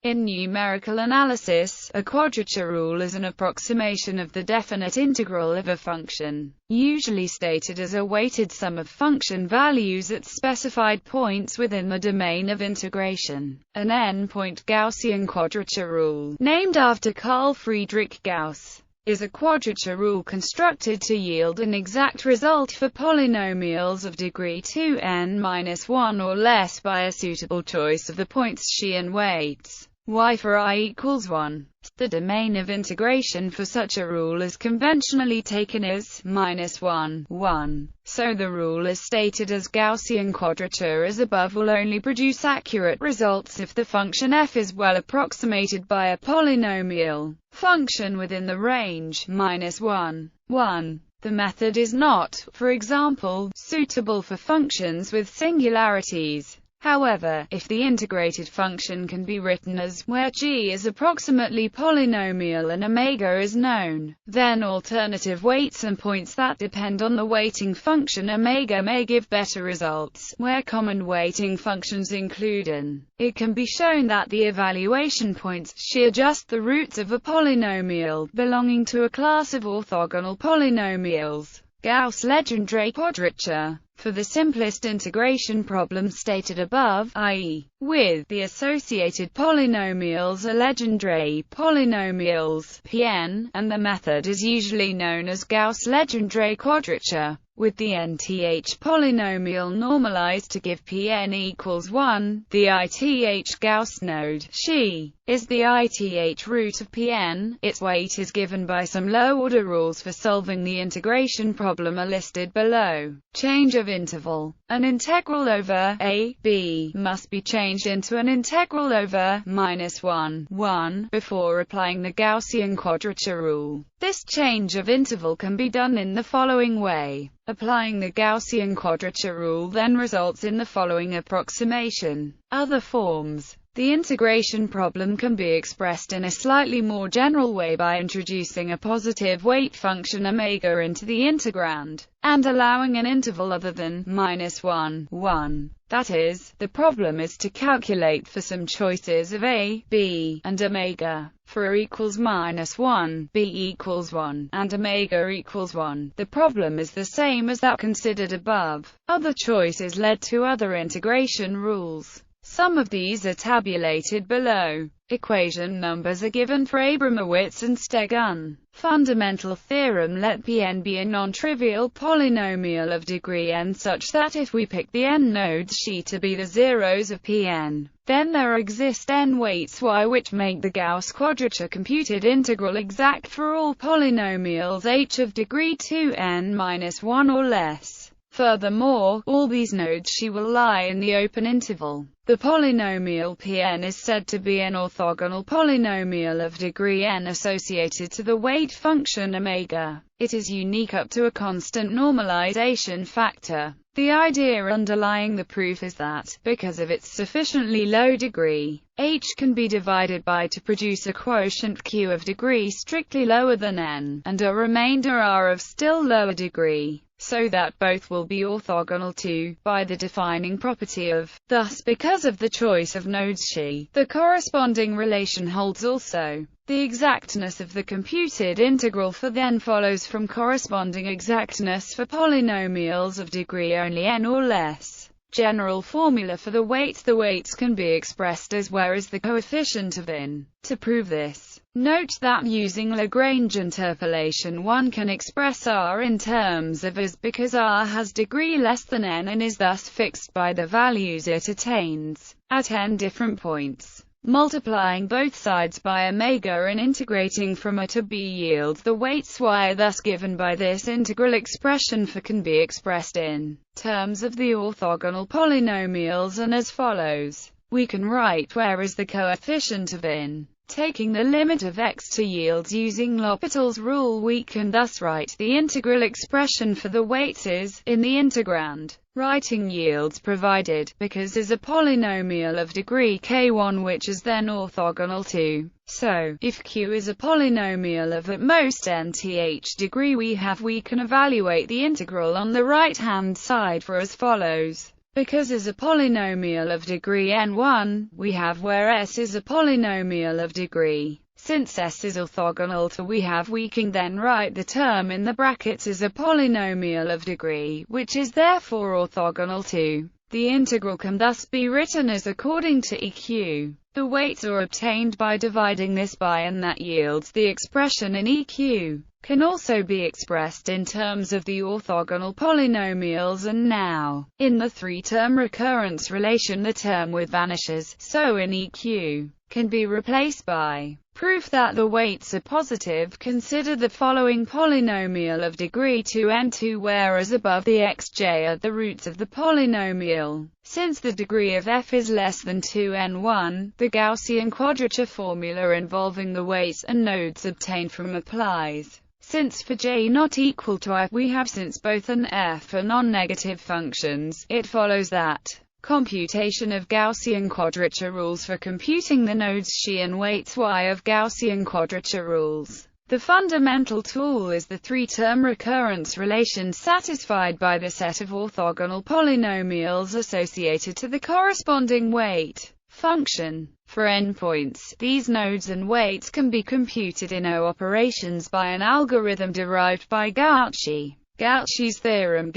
In numerical analysis, a quadrature rule is an approximation of the definite integral of a function, usually stated as a weighted sum of function values at specified points within the domain of integration. An endpoint Gaussian quadrature rule, named after Carl Friedrich Gauss, is a quadrature rule constructed to yield an exact result for polynomials of degree 2n-1 or less by a suitable choice of the points xi and weights y for I equals 1. The domain of integration for such a rule is conventionally taken as -1, 1. So the rule is stated as Gaussian quadrature as above will only produce accurate results if the function f is well approximated by a polynomial function within the range -1, 1. The method is not, for example, suitable for functions with singularities. However, if the integrated function can be written as, where g is approximately polynomial and omega is known, then alternative weights and points that depend on the weighting function omega may give better results, where common weighting functions include n. It can be shown that the evaluation points xi are just the roots of a polynomial, belonging to a class of orthogonal polynomials. Gauss-Legendre quadrature. For the simplest integration problem stated above, i.e., with the associated polynomials are Legendre polynomials, Pn, and the method is usually known as Gauss-Legendre quadrature, with the nth polynomial normalized to give Pn equals 1, the ith Gauss node, xi, is the ith root of Pn. Its weight is given by some low-order rules for solving the integration problem are listed below. Change of interval. An integral over a, b must be changed into an integral over -1, 1 before applying the Gaussian quadrature rule. This change of interval can be done in the following way. Applying the Gaussian quadrature rule then results in the following approximation. Other forms. The integration problem can be expressed in a slightly more general way by introducing a positive weight function omega into the integrand, and allowing an interval other than -1, 1. That is, the problem is to calculate for some choices of a, b, and omega. For a equals -1, b equals 1, and omega equals 1, the problem is the same as that considered above. Other choices led to other integration rules. Some of these are tabulated below. Equation numbers are given for Abramowitz and Stegun. Fundamental theorem: let Pn be a non-trivial polynomial of degree n such that if we pick the n nodes xi to be the zeros of Pn, then there exist n weights y which make the Gauss quadrature computed integral exact for all polynomials h of degree 2n-1 or less. Furthermore, all these nodes xi will lie in the open interval. The polynomial Pn is said to be an orthogonal polynomial of degree n associated to the weight function omega. It is unique up to a constant normalization factor. The idea underlying the proof is that, because of its sufficiently low degree, h can be divided by to produce a quotient q of degree strictly lower than n, and a remainder r of still lower degree, so that both will be orthogonal to, by the defining property of. Thus, because of the choice of nodes xi, the corresponding relation holds also. The exactness of the computed integral for then follows from corresponding exactness for polynomials of degree only n or less. General formula for the weights can be expressed as where is the coefficient of n. To prove this, note that using Lagrange interpolation one can express r in terms of as because r has degree less than n and is thus fixed by the values it attains at n different points. Multiplying both sides by omega and integrating from a to b yields the weights y thus given by this integral expression for can be expressed in terms of the orthogonal polynomials and as follows. We can write where is the coefficient of n. Taking the limit of x to yields using L'Hopital's rule, we can thus write the integral expression for the weights is, in the integrand. Writing yields provided, because is a polynomial of degree k1 which is then orthogonal to. So, if q is a polynomial of at most nth degree we can evaluate the integral on the right-hand side for as follows. Because is a polynomial of degree n1, we have where s is a polynomial of degree. Since s is orthogonal to we can then write the term in the brackets as a polynomial of degree, which is therefore orthogonal to. The integral can thus be written as according to EQ. The weights are obtained by dividing this by and that yields the expression in EQ. Can also be expressed in terms of the orthogonal polynomials, and now, in the three-term recurrence relation the term with vanishes, so in EQ, can be replaced by. Proof that the weights are positive. Consider the following polynomial of degree 2n2 where as above the xj are the roots of the polynomial. Since the degree of f is less than 2n1, the Gaussian quadrature formula involving the weights and nodes obtained from applies. Since for j not equal to I, we have since both n and f are non-negative functions, it follows that computation of Gaussian quadrature rules for computing the nodes xi and weights y of Gaussian quadrature rules. The fundamental tool is the three-term recurrence relation satisfied by the set of orthogonal polynomials associated to the corresponding weight function. For endpoints, these nodes and weights can be computed in O operations by an algorithm derived by Cauchy. Cauchy's theorem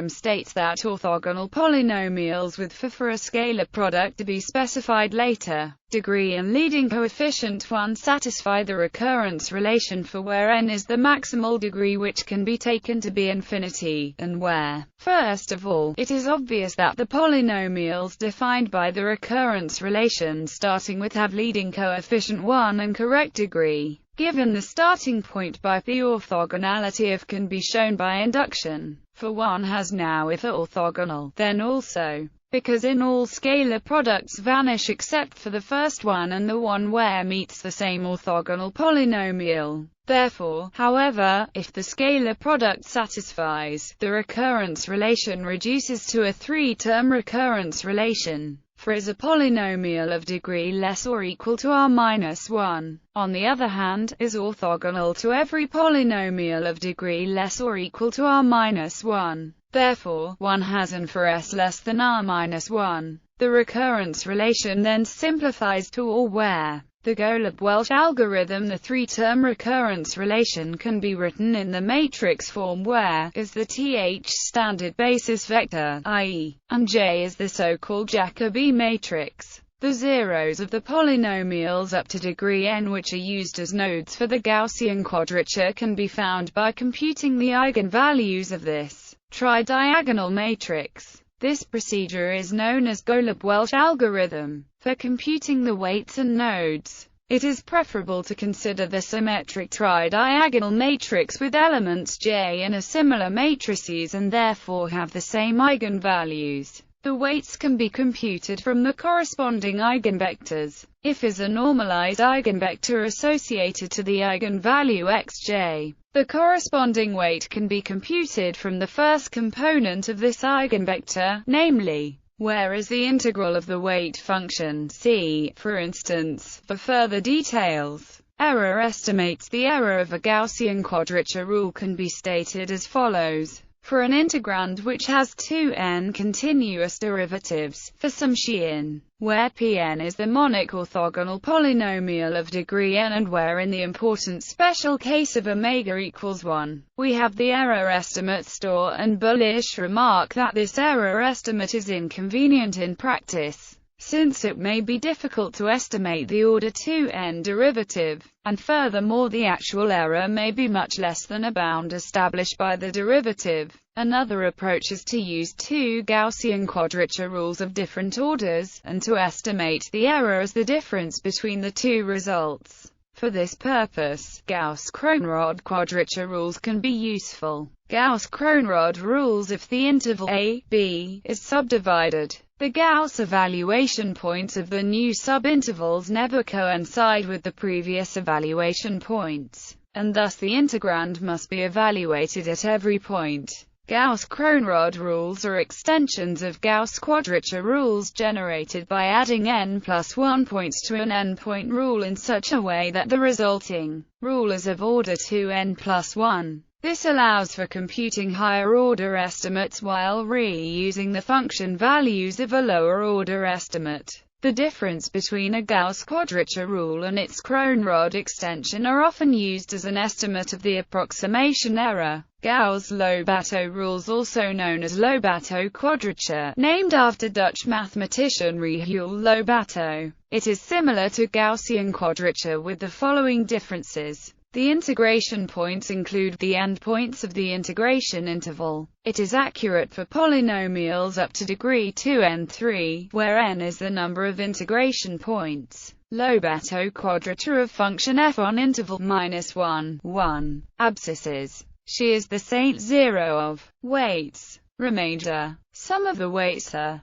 states that orthogonal polynomials with for a scalar product to be specified later, degree and leading coefficient 1 satisfy the recurrence relation for where n is the maximal degree, which can be taken to be infinity, and where, first of all, it is obvious that the polynomials defined by the recurrence relation starting with have leading coefficient 1 and correct degree. Given the starting point by the orthogonality of can be shown by induction. For one has now if orthogonal, then also, because in all scalar products vanish except for the first one and the one where meets the same orthogonal polynomial. Therefore, however, if the scalar product satisfies, the recurrence relation reduces to a three-term recurrence relation. For is a polynomial of degree less or equal to r-1. On the other hand, is orthogonal to every polynomial of degree less or equal to r-1. Therefore, one has n for s less than r-1. The recurrence relation then simplifies to or where. The Golub-Welch algorithm. The three-term recurrence relation can be written in the matrix form where is the th standard basis vector, i.e., and J is the so-called Jacobi matrix. The zeros of the polynomials up to degree n which are used as nodes for the Gaussian quadrature can be found by computing the eigenvalues of this tridiagonal matrix. This procedure is known as Golub-Welch algorithm. For computing the weights and nodes, it is preferable to consider the symmetric tridiagonal matrix with elements J in a similar matrices and therefore have the same eigenvalues. The weights can be computed from the corresponding eigenvectors. If is a normalized eigenvector associated to the eigenvalue xj, the corresponding weight can be computed from the first component of this eigenvector, namely, where is the integral of the weight function c, for instance. For further details, error estimates. The error of a Gaussian quadrature rule can be stated as follows. For an integrand which has 2n continuous derivatives, for some xi where Pn is the monic orthogonal polynomial of degree n and where in the important special case of omega equals 1, we have the error estimate store and bullish remark that this error estimate is inconvenient in practice, since it may be difficult to estimate the order 2n derivative, and furthermore the actual error may be much less than a bound established by the derivative. Another approach is to use two Gaussian quadrature rules of different orders, and to estimate the error as the difference between the two results. For this purpose, Gauss-Kronrod quadrature rules can be useful. Gauss-Kronrod rules if the interval a, b is subdivided. The Gauss evaluation points of the new subintervals never coincide with the previous evaluation points, and thus the integrand must be evaluated at every point. Gauss-Kronrod rules are extensions of Gauss quadrature rules generated by adding n+1 points to an endpoint rule in such a way that the resulting rule is of order 2n+1. This allows for computing higher-order estimates while reusing the function values of a lower-order estimate. The difference between a Gauss quadrature rule and its Cronrod extension are often used as an estimate of the approximation error. Gauss-Lobato rules, also known as Lobato quadrature, named after Dutch mathematician Roel Lobato. It is similar to Gaussian quadrature with the following differences. The integration points include the endpoints of the integration interval. It is accurate for polynomials up to degree 2n3, where n is the number of integration points. Lobato quadrature of function f on interval -1, 1. Abscisses. She is the Saint zero of weights. Remainder. Some of the weights are